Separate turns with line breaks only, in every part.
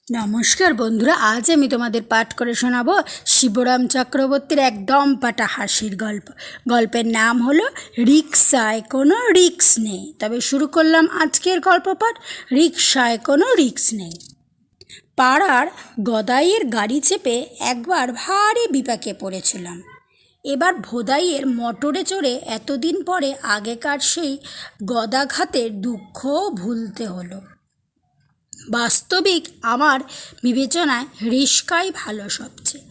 নমস্কার বন্ধুরা, আজ আমি তোমাদের পাঠ করে শোনাবো শিবরাম চক্রবর্তীর একদম পাটা হাসির গল্প। গল্পের নাম হলো রিক্সায় কোনো রিক্স নেই। তবে শুরু করলাম আজকের গল্প পাঠ, রিক্সায় কোনো রিক্স নেই। পাড়ার গদাইয়ের গাড়ি চেপে একবার ভারী বিপাকে পড়েছিলাম। এবার ভোদাইয়ের মোটরে চড়ে এতদিন পরে আগেকার সেই গদাঘাতের দুঃখও ভুলতে হলো। বাস্তবিক আমার বিবেচনায় রিস্কাই ভালো সবচেয়ে।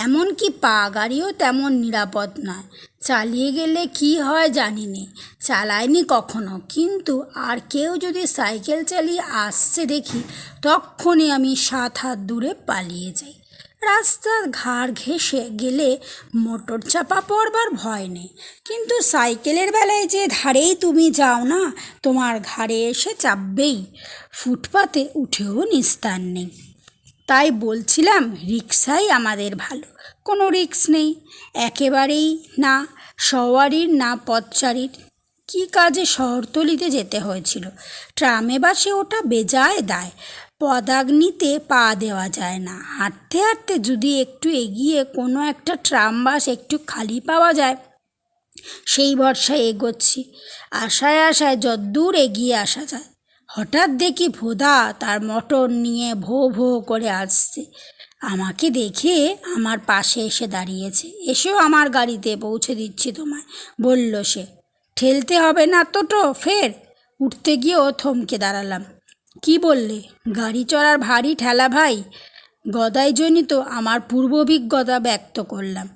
এমনকি পা গাড়িও তেমন নিরাপদ নয়। চালিয়ে গেলে কি হয় জানি নে, চালাইনি কখনো, কিন্তু আর কেউ যদি সাইকেল চালিয়ে আসছে দেখি তখনই আমি 7 হাত দূরে পালিয়ে যাই। রাস্তার ঘাড় ঘেঁষে গেলে মোটর চাপা পড়বার ভয় নেই, কিন্তু সাইকেলের বেলায় যে ধারেই তুমি যাও না, তোমার ঘাড়ে এসে চাপবেই। ফুটপাতে উঠেও নিস্তার নেই। তাই বলছিলাম রিক্সাই আমাদের ভালো, কোনো রিক্স নেই একেবারেই না, সওয়ারির না পথচারীর। কী কাজে শহরতলিতে যেতে হয়েছিল, ট্রামে বাসে ওটা বেজায় দায়, পদাগ্নিতে পা দেওয়া যায় না। হাঁটতে হাঁটতে যদি একটু এগিয়ে কোনো একটা ট্রাম বাস একটু খালি পাওয়া যায়, সেই ভরসায় এগোচ্ছি, আশায় আশায় যদ্দূর এগিয়ে আসা যায়। হঠাৎ দেখি ভোদা তার মোটর নিয়ে ভো ভো করে আসছে। আমাকে দেখে আমার পাশে এসে দাঁড়িয়েছে। এসেও আমার গাড়িতে পৌঁছে দিচ্ছি তোমায়, বলল সে। ঠেলতে হবে না তোটো ফের? উঠতে গিয়েও থমকে দাঁড়ালাম। কি বললে? গাড়ি চড়ার ভারী ঠেলা ভাই। গদাইজনিত আমার পূর্বাভিজ্ঞতা ব্যক্ত করলাম।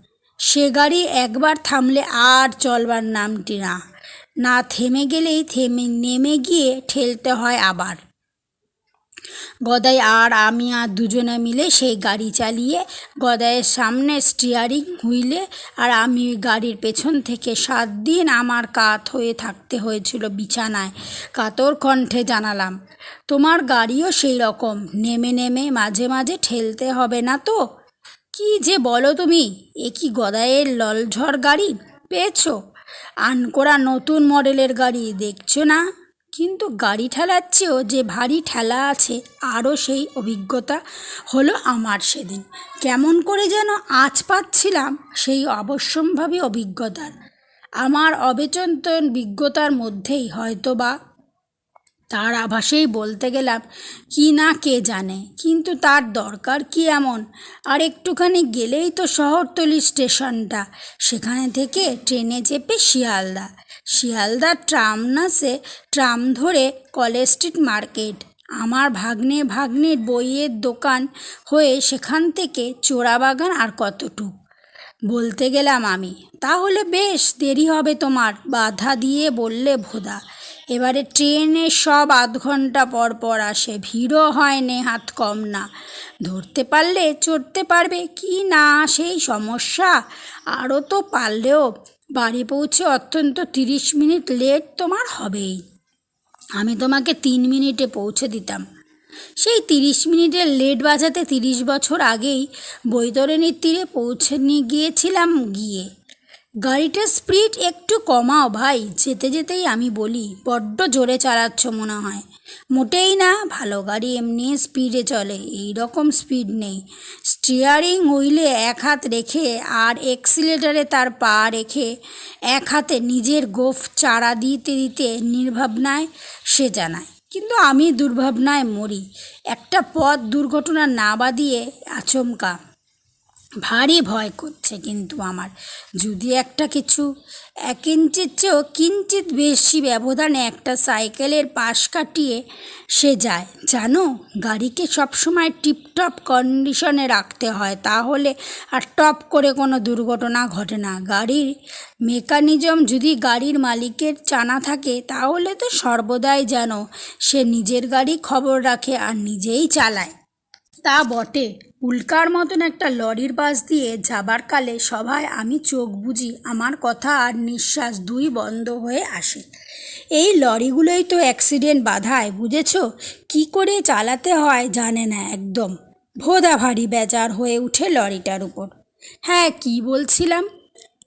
সে গাড়ি একবার থামলে আর চলবার নামটি না, না থেমে গেলেই নেমে গিয়ে ঠেলতে হয় আবার। গদাই আর আমি দুজনে মিলে সেই গাড়ি চালিয়ে গদাইয়ের সামনে স্টিয়ারিং হুইলে, আর আমি গাড়ির পেছন থেকে 7 দিন আমার কাত হয়ে থাকতে হয়েছিল বিছানায়। কাতর কণ্ঠে জানালাম, তোমার গাড়িও সেই রকম, নেমে নেমে মাঝে মাঝে ঠেলতে হবে না তো? কি যে বলো তুমি! এ কি গদাইয়ের ললঝড় গাড়ি পেয়েছো? আনকোরা নতুন মডেলের গাড়ি দেখছো না? কিন্তু গাড়ি ঠেলাচ্ছেও যে ভারী ঠেলা আছে, আরও সেই অভিজ্ঞতা হলো আমার সেদিন। কেমন করে যেন আঁচ পাচ্ছিলাম সেই অবশ্যম্ভাবী অভিজ্ঞতার। আমার অবেচন্তন বিজ্ঞতার মধ্যেই হয়তো বা তার আভাসেই বলতে গেলাম কি না কে জানে, কিন্তু তার দরকার কি এমন? আর একটুখানি গেলেই তো শহরতলি স্টেশনটা, সেখানে থেকে ট্রেনে চেপে শিয়ালদা, শিয়ালদার ট্রাম ধরে কলেজ স্ট্রিট মার্কেট, আমার ভাগ্নের বইয়ের দোকান হয়ে সেখান থেকে চোরাবাগান, আর কতটুক বলতে গেলাম আমি। তাহলে বেশ দেরি হবে তোমার, বাধা দিয়ে বললে ভোদা। এবারে ট্রেনে সব আধ ঘন্টা পর পর আসে, ভিড়ও হয় নেহাত কম না। ধরতে পারলে চড়তে পারবে, কি না সেই সমস্যা। আরও তো পারলেও বাড়ি পৌঁছে অত্যন্ত 30 মিনিট লেট তোমার হবেই। আমি তোমাকে 3 মিনিটে পৌঁছে দিতাম। সেই 30 মিনিটের লেট বাজাতে 30 বছর আগেই বৈতরণীর তীরে পৌঁছে নিয়ে গিয়েছিলাম। গিয়ে গাড়িটার স্পিড একটু কমাও ভাই। যেতে যেতেই আমি বলি, বড্ড জোরে চালাচ্ছ মনে হয়। মোটেই না, ভালো গাড়ি এমনি স্পিডে চলে, এই রকম স্পিড নেই। স্টিয়ারিং হুইলে 1 হাত রেখে আর এক্সিলেটারে তার পা রেখে 1 হাতে নিজের গোঁফ চাড়া দিতে দিতে নির্ভাবনায় সে জানায়। কিন্তু আমি দুর্ভাবনায় মরি। একটা পথ দুর্ঘটনা না বাদিয়ে আচমকা ভারী ভয় করছে কিন্তু আমার। যদি একটা কিছু 1 ইঞ্চির চেয়েও কিঞ্চিত বেশি ব্যবধানে একটা সাইকেলের পাশ কাটিয়ে সে যায়, জানো, গাড়িকে সবসময় টিপটপ কন্ডিশনে রাখতে হয়, তাহলে আর টপ করে কোনো দুর্ঘটনা ঘটে না। গাড়ির মেকানিজম যদি গাড়ির মালিকের জানা থাকে, তাহলে তো সর্বদাই যেন সে নিজের গাড়ি খবর রাখে আর নিজেই চালায়। তা বটে, উল্কার মতন একটা লরির পাশ দিয়ে যাবার কালে সভায় আমি চোখ বুজি, আমার কথা আর নিঃশ্বাস 2 বন্ধ হয়ে আসে। এই লরিগুলোই তো অ্যাক্সিডেন্ট বাধায়, বুঝেছ? কি করে চালাতে হয় জানে না একদম। ভোদা ভারী বেজার হয়ে উঠে লরিটার উপর। হ্যাঁ, কি বলছিলাম?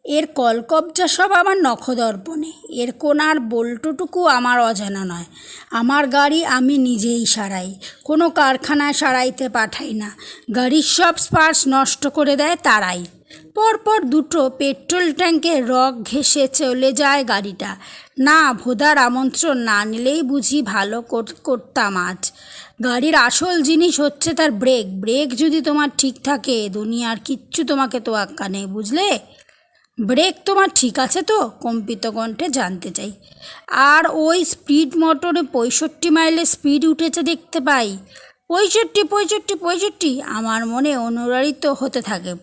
এর কলকবজা সব আমার নখদর্পণে, এর কোণার বল্টুটুকু আমার অজানা নয়। আমার গাড়ি আমি নিজেই সারাই, কোনো কারখানায় সারাইতে পাঠাই না। গাড়ির সব স্পার্স নষ্ট করে দেয় তারাই। পরপর দুটো পেট্রোল ট্যাঙ্কে রক ঘেঁষে চলে যায় গাড়িটা। না, ভোদার আমন্ত্রণ না নিলেই বুঝি ভালো করতাম আজ। গাড়ির আসল জিনিস হচ্ছে তার ব্রেক। ব্রেক যদি তোমার ঠিক থাকে, দুনিয়ার কিচ্ছু তোমাকে তোয়াক্কা নেই, বুঝলে? ব্রেক তোমার ঠিক আছে তো? কম্পিত কণ্ঠে জানতে চাই। আর ওই স্পিড মোটরে 65 মাইলের স্পিড উঠেছে দেখতে পাই। 65, 65, 65 আমার মনে অনুরারিত হতে থাকে।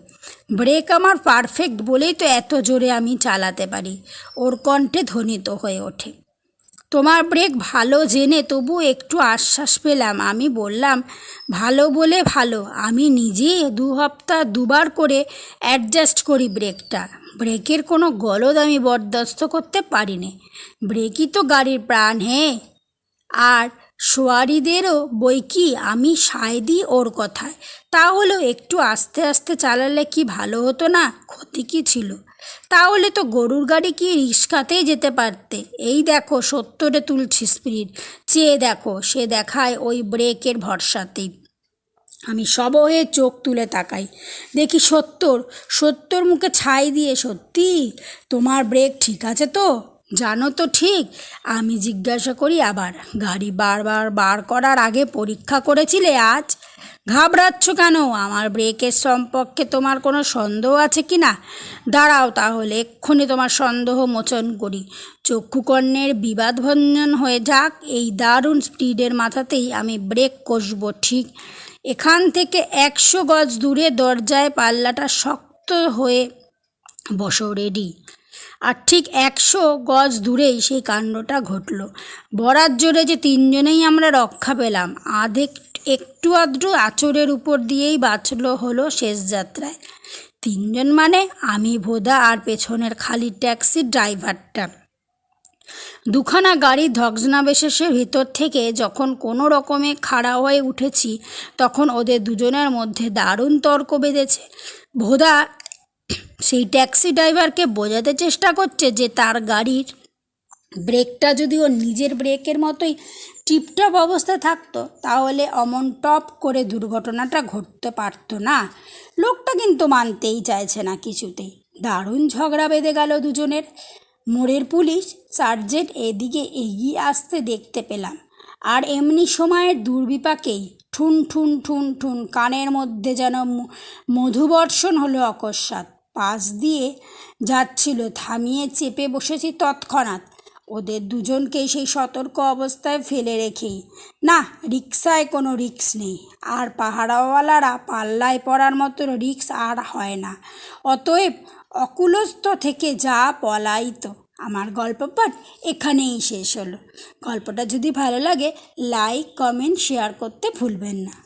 ব্রেক আমার পারফেক্ট বলেই তো এত জোরে আমি চালাতে পারি। ওর কণ্ঠে ধ্বনিত হয়ে ওঠে। তোমার ব্রেক ভালো জেনে তবু একটু আশ্বাস পেলাম। আমি বললাম, ভালো বলে ভালো, আমি নিজে 2 সপ্তাহ 2বার করে অ্যাডজাস্ট করি ব্রেকটা। ব্রেকের কোনো গলদ আমি বরদাস্ত করতে পারি নে। ব্রেকই তো গাড়ির প্রাণ, হ্যাঁ। আর সোয়ারিদেরও বই কি আমি সায় দিই ওর কথায়। তাহলেও একটু আস্তে আস্তে চালালে কি ভালো হতো না? ক্ষতি কী ছিল? তাহলে তো গরুর গাড়ি কি রিক্সাতেই যেতে পারতে। এই দেখো 70-এ তুলছি স্পিড, চেয়ে দেখো। সে দেখায় ওই ব্রেকের ভরসাতেই। আমি সবয়ে চোখ তুলে তাকাই, দেখি 70 মুখে ছাই দিয়ে, সত্যি তোমার ব্রেক ঠিক আছে তো? জানো তো ঠিক? আমি জিজ্ঞাসা করি আবার। গাড়ি বারবার বার করার আগে পরীক্ষা করেছিলে আজ? ঘাবড়াচ্ছ কেন? আমার ব্রেকের সম্পর্কে তোমার কোনো সন্দেহ আছে কি না? দাঁড়াও তাহলে এক্ষুনি তোমার সন্দেহ মোচন করি। চক্ষুকর্ণের বিবাদভঞ্জন হয়ে যাক, এই দারুণ স্পিডের মাথাতেই আমি ব্রেক কষবো ঠিক এখান থেকে 100 গজ দূরে। দরজায় পাল্লাটা শক্ত হয়ে বসো, রেডি। আর ঠিক 100 গজ দূরেই সেই কাণ্ডটা ঘটল। বরাত জোরে যে 3জনেই আমরা রক্ষা পেলাম। একটু আধটু আঁচড়ের উপর দিয়েই বাঁচল হলো শেষ যাত্রায়। 3জন মানে আমি, ভোদা আর পেছনের খালি ট্যাক্সির ড্রাইভারটা। দুখানা গাড়ির ধগজনাবেশের ভিতর থেকে যখন কোনো রকমে খাড়া হয়ে উঠেছি, তখন ওদের দুজনের মধ্যে দারুণ তর্ক বেঁধেছে। ভোদা সেই ট্যাক্সি ড্রাইভারকে বোঝাতে চেষ্টা করছে যে তার গাড়ির ব্রেকটা যদি ওর নিজের ব্রেকের মতোই টিপটপ অবস্থায় থাকতো, তাহলে অমন টপ করে দুর্ঘটনাটা ঘটতে পারতো না। লোকটা কিন্তু মানতেই চাইছে না কিছুতেই। দারুণ ঝগড়া বেঁধে গেল দুজনের। মোড়ের পুলিশ সার্জেন্ট এদিকে এগিয়ে আসতে দেখতে পেলাম। আর এমনি সময়ের দুর্বিপাকেই ঠুন ঠুন ঠুন ঠুন কানের মধ্যে যেন মধুবর্ষণ হলো অকস্মাৎ। পাশ দিয়ে যাচ্ছিল, থামিয়ে চেপে বসেছি তৎক্ষণাৎ। ওদের দুজনকেই সেই সতর্ক অবস্থায় ফেলে রেখেই। না, রিক্সায় কোনো রিক্স নেই, আর পাহারাওয়ালারা পাল্লায় পড়ার মতো রিক্স আর হয় না। অতএব অকুলস্থ থেকে যা পলাইত। আমার গল্প পাঠ এখানেই শেষ হলো। গল্পটা যদি ভালো লাগে, লাইক, কমেন্ট, শেয়ার করতে ভুলবেন না।